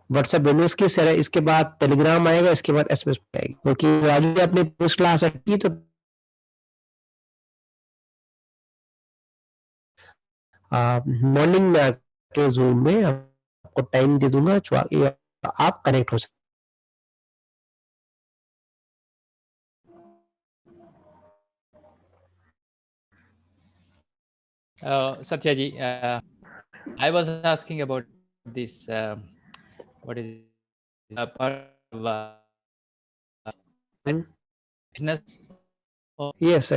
WhatsApp business की सर, इसके बाद टेलीग्राम आएगा, इसके बाद एसएमएस आएगी, क्योंकि राजू जी अपनी पोस्ट क्लास रखी तो मॉर्निंग में आके जूम में आपको टाइम दे दूंगा जो आप कनेक्ट हो सकते। Satya ji, I was asking about this. What is part of business? Yes,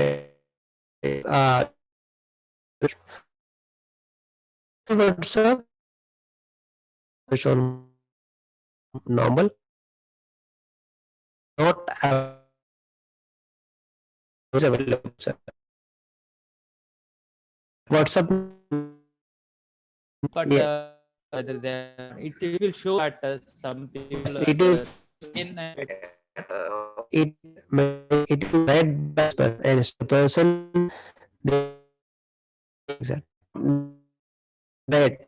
WhatsApp is on normal, not available, sir. WhatsApp, But yeah, whether it will show that some people it is in it it is read by the person that read.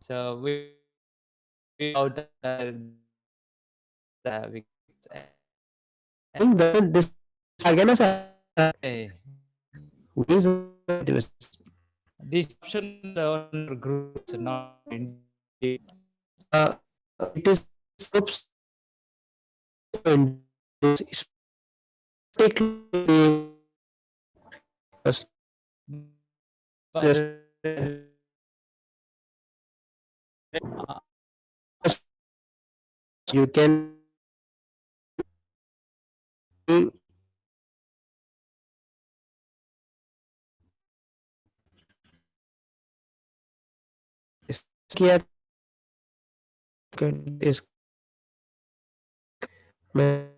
so we out we I think that this again sir, eh, is these options on groups not in uh, it is groups just you can किया इस में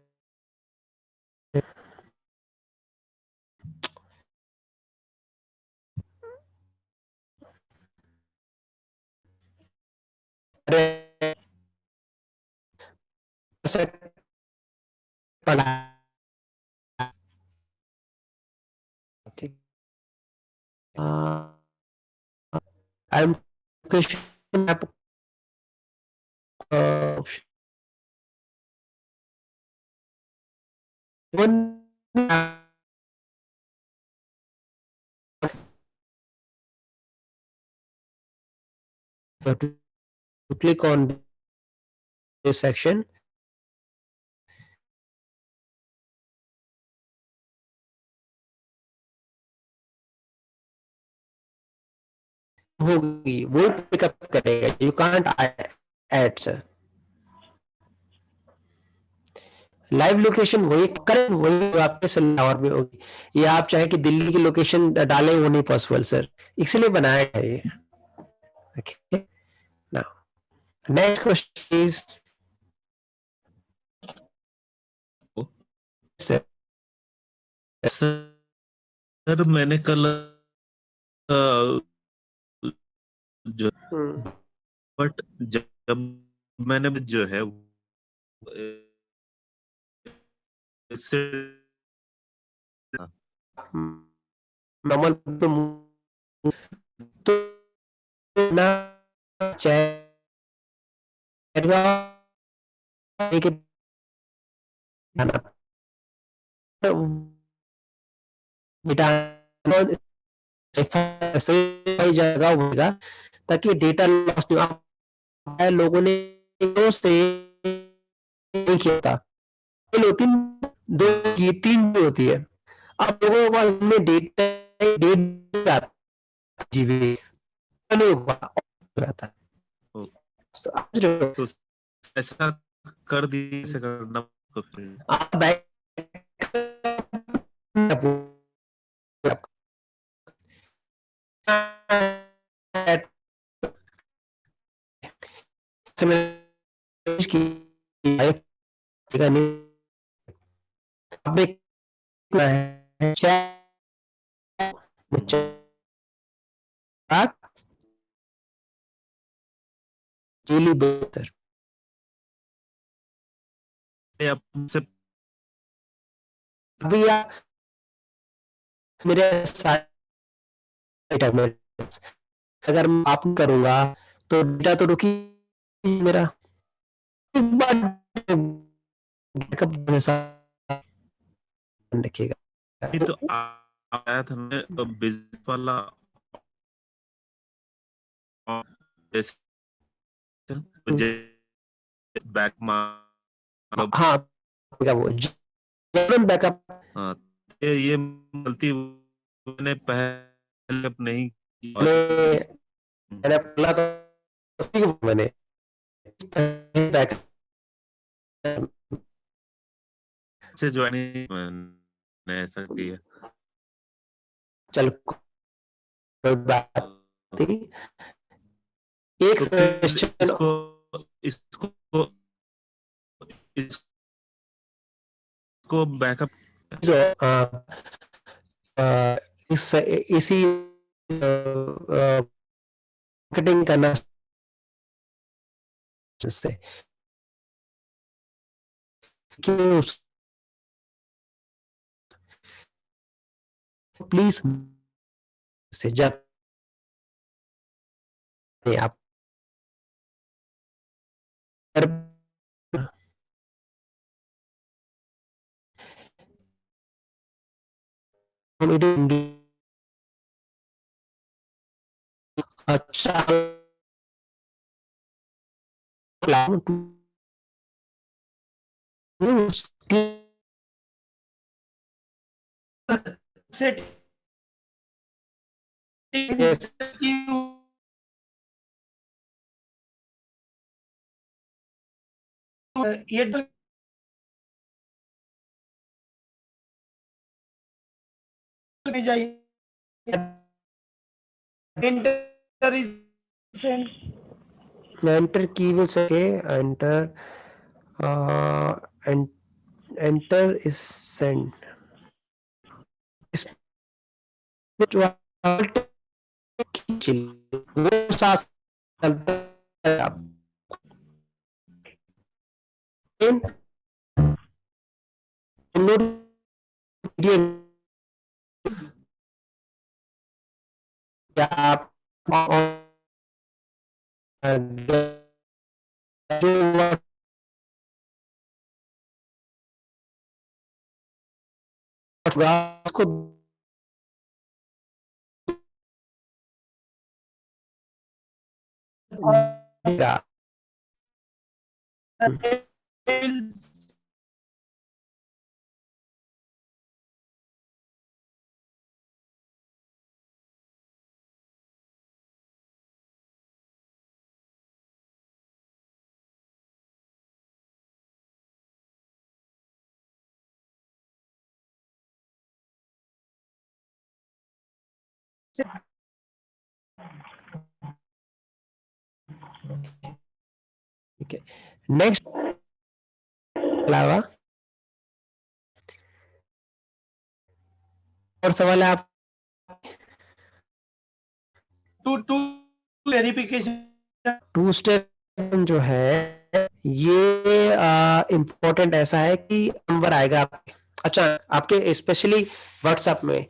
पढ़ा ठीक। I'm question app one to click on this section होगी वो pickup करेगा, you can't add sir. Live location वही करें, वही आपके सलावर में होगी, या आप चाहे कि दिल्ली की लोकेशन डालें, वो नहीं पॉसिबल सर, इसलिए बनाया है ये। Okay, now next question is sir. Sir मैंने कल जो बट जब मैंने जो है नॉर्मल तो ना चैट के सही जगह होगा ताकि डेटा लॉस नहीं हो। लोगों ने से नहीं किया था, होती दो की तीन भी होती है। अब लोगों के पास में डेटा जीबी नहीं हुआ था। तो ऐसा कर दिए, ऐसा करना आप बैक डेली बेहतर आपसे अभी आप मेरे साथ अगर आप करूंगा तो डेटा तो रुकी मेरा एक बार बैकअप रखिएगा। तो आया था मैं बिजनेस वाला जैसे मुझे बैक मतलब हाँ क्या वो बैकअप हाँ, ये गलती मैंने पहले नहीं की। मैंने बोला तो मैंने बैकअप से ज्वाइनिंग मैंने ऐसा किया। चल कोई बात नहीं। एक तो फिर इसको बैकअप इसी मार्केटिंग करना से प्लीज से जब आप अच्छा सेट ये जाइए एंटर इज सेंड एंटर की will say enter enter is sent जो वो साथ चलता है आप क्या आप जो उसको ठीक है। नेक्स्ट अलावा और सवाल है आप टू वेरिफिकेशन टू स्टेप जो है ये इम्पोर्टेंट ऐसा है कि नंबर आएगा आपके अच्छा आपके स्पेशली व्हाट्सएप में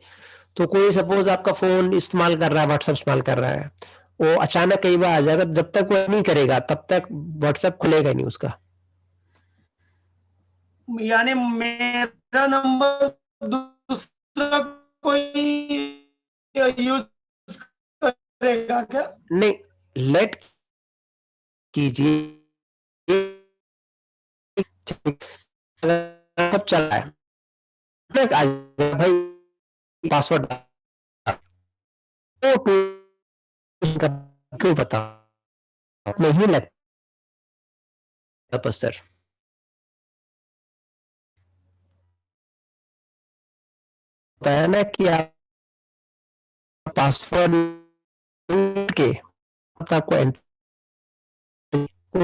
तो कोई सपोज आपका फोन इस्तेमाल कर रहा है व्हाट्सएप इस्तेमाल कर रहा है वो अचानक कई बार आ जाएगा, जब तक वो नहीं करेगा तब तक व्हाट्सएप खुलेगा नहीं उसका। यानी मेरा नंबर दूसरा कोई यूज करेगा क्या? नहीं, लेट कीजिए, सब चल रहा है, आ जाएगा भाई पासवर्ड क्यों पता नहीं लगता सर। बताया ना कि आप पासवर्ड के आपको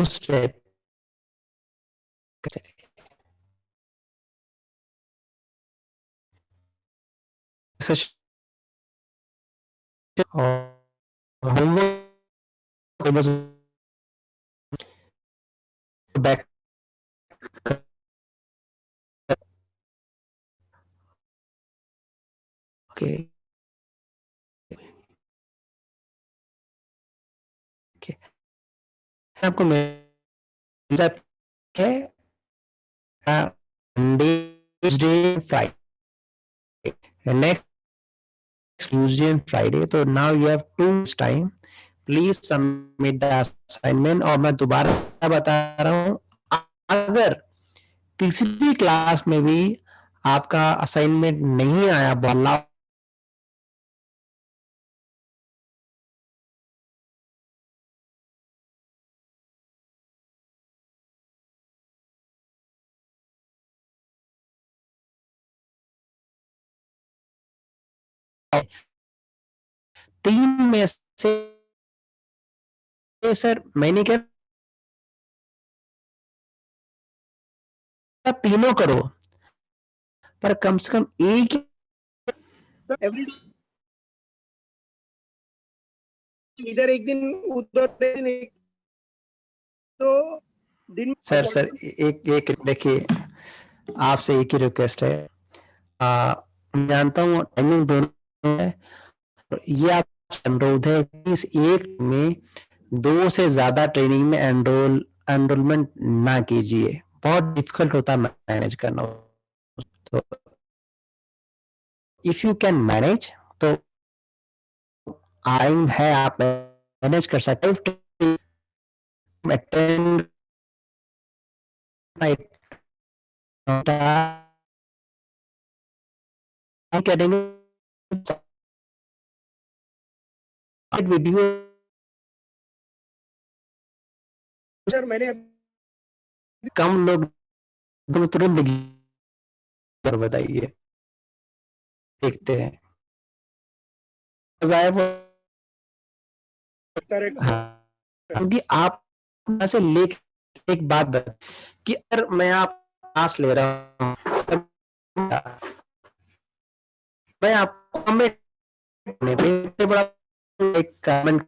उस और होमवर्क बस बैक ओके ओके आपको मिल जाता है Monday Tuesday Friday, next Tuesday and Friday, तो now you have 2 weeks time, please submit the assignment। और मैं दोबारा बता रहा हूँ, अगर तीसरी क्लास में भी आपका असाइनमेंट नहीं आया बोला तीन में से सर मैंने क्या तीनों करो, पर कम से कम एक एवरी इधर एक दिन उधर एक दिन तो दिन सर एक एक देखिए, आपसे एक ही रिक्वेस्ट है, मैं जानता हूँ टाइमिंग दोनों है, ये आप अनुरोध है कि इस एक में 2 से ज्यादा ट्रेनिंग में एनरोलमेंट ना कीजिए, बहुत डिफिकल्ट होता है मैनेज करना। तो इफ यू कैन मैनेज तो आइम है, आप मैनेज कर सकते हो, अटेंड करेंगे वीडियो सर मैंने कम लोग तुरंत कर बताइए, देखते हैं करेक्ट हाँ, क्योंकि आप से लेख एक बात बता कि अगर मैं आप क्लास ले रहा हूँ सर, मैं आपको कमेंट बड़ा एक कमेंट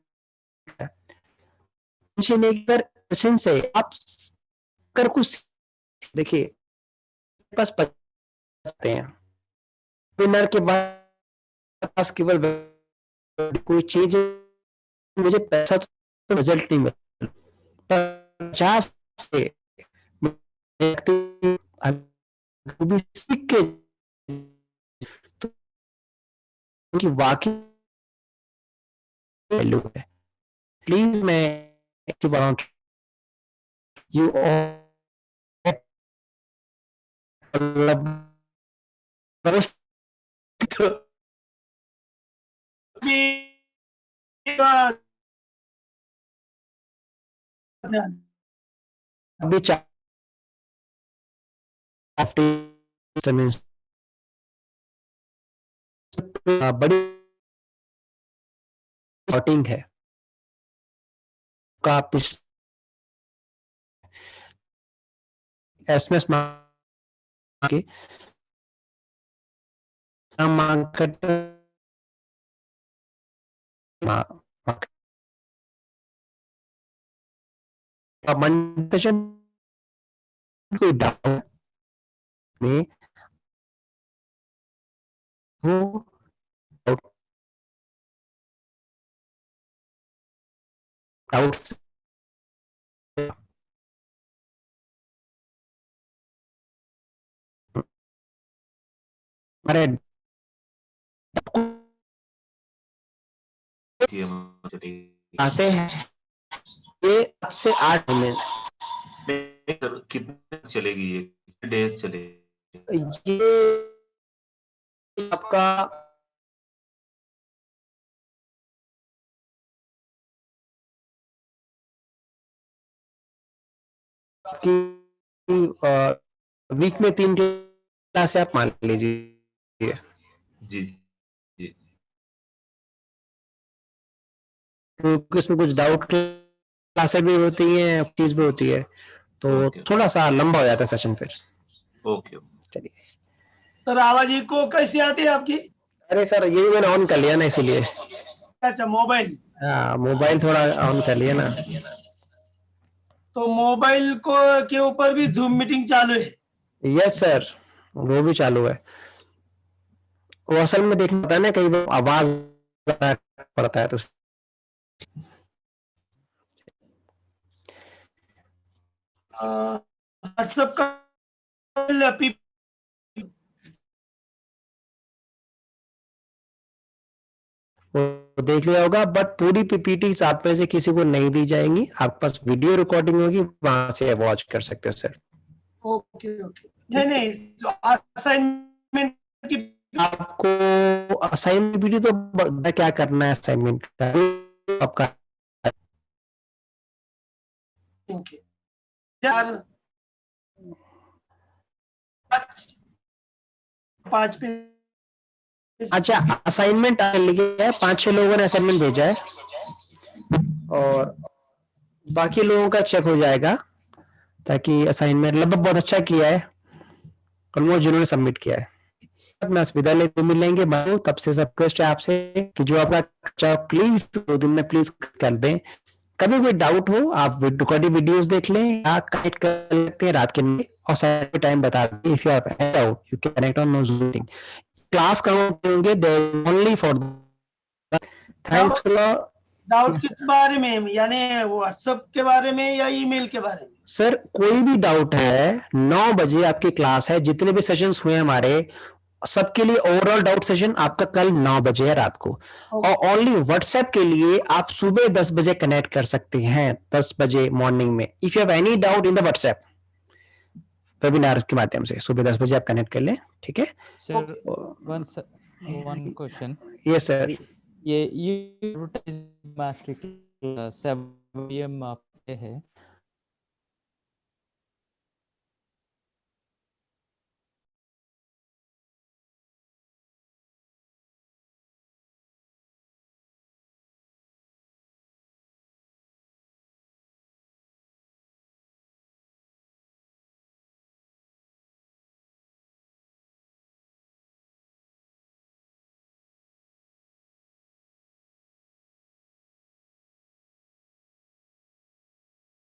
से आप कर कुछ देखिए पास पढ़ते हैं विनर के पास केवल कोई चीज मुझे पैसा तो रिजल्ट नहीं मिला 50 से भी सीख के तो उनकी वाकई वैल्यू है। प्लीज मैं यू अभी बड़ी शॉटिंग है का एसएमएस के मार्केट कोई डाउन में वो डाउट्स हमारे कहाँ से है ये आपसे 8 में सर कितने चलेगी ये, कितने डेज चलेगी? ये आपका वीक में 3 क्लास आप मान लीजिए। जी जी क्योंकि उसमें कुछ डाउट क्लासेस भी होती हैं, चीज भी होती है, तो ओके थोड़ा सा लंबा हो जाता है सेशन फिर। ओके चलिए सर आवाज इको कैसी आती है आपकी? अरे सर ये मैंने ऑन कर लिया ना इसीलिए। अच्छा मोबाइल, हाँ मोबाइल थोड़ा ऑन कर लिया ना। तो मोबाइल को के ऊपर भी जूम मीटिंग चालू है? यस सर वो भी चालू है। वो असल में देखना पड़ता है ना, कई बार आवाज पड़ता है तो व्हाट्सएप का वो देख लिया होगा, बट पूरी पीपीटी आप में से किसी को नहीं दी जाएंगी, आपके पास वीडियो रिकॉर्डिंग होगी, वहां से वॉच कर सकते हो सर। ओके ओके, नहीं नहीं, जो असाइनमेंट की आपको असाइनमेंट पीपीटी तो क्या करना है असाइनमेंट का आपका। ओके यार 5 पे। अच्छा असाइनमेंट लिखे है, 5-6 लोगों ने असाइनमेंट भेजा है और बाकी लोगों का चेक हो जाएगा, ताकि असाइनमेंट लगभग बहुत अच्छा किया है ऑलमोस्ट जिन्होंने सबमिट किया है। मैं विदा लेते मिलेंगे, तब से सब रिक्वेस्ट है आपसे कि जो आपका प्लीज 2 दिन में प्लीज कर दें। कभी कोई डाउट हो आप रिकॉर्डिंग वीडियोस देख लें या कनेक्ट कर लेते हैं रात के लिए और सारे टाइम बता दें। If you have any doubt you can connect on know Zoom meeting. Class कहाँ होंगे ओनली फॉर थैंक्स डाउट किस बारे में, यानी व्हाट्सएप के बारे में या ईमेल के बारे में? सर कोई भी डाउट है 9 बजे आपकी क्लास है, जितने भी सेशंस हुए हमारे सबके लिए ओवरऑल डाउट सेशन आपका कल 9 बजे है रात को। और ओनली व्हाट्सएप के लिए आप सुबह 10 बजे कनेक्ट कर सकते हैं, 10 बजे मॉर्निंग में। If you have any doubt in the WhatsApp webinar के माध्यम से सुबह 10 बजे आप कनेक्ट कर लें, ठीक है sir one question. Yes sir. ये एडवर्टाइज मास्टर 7 PM पे है,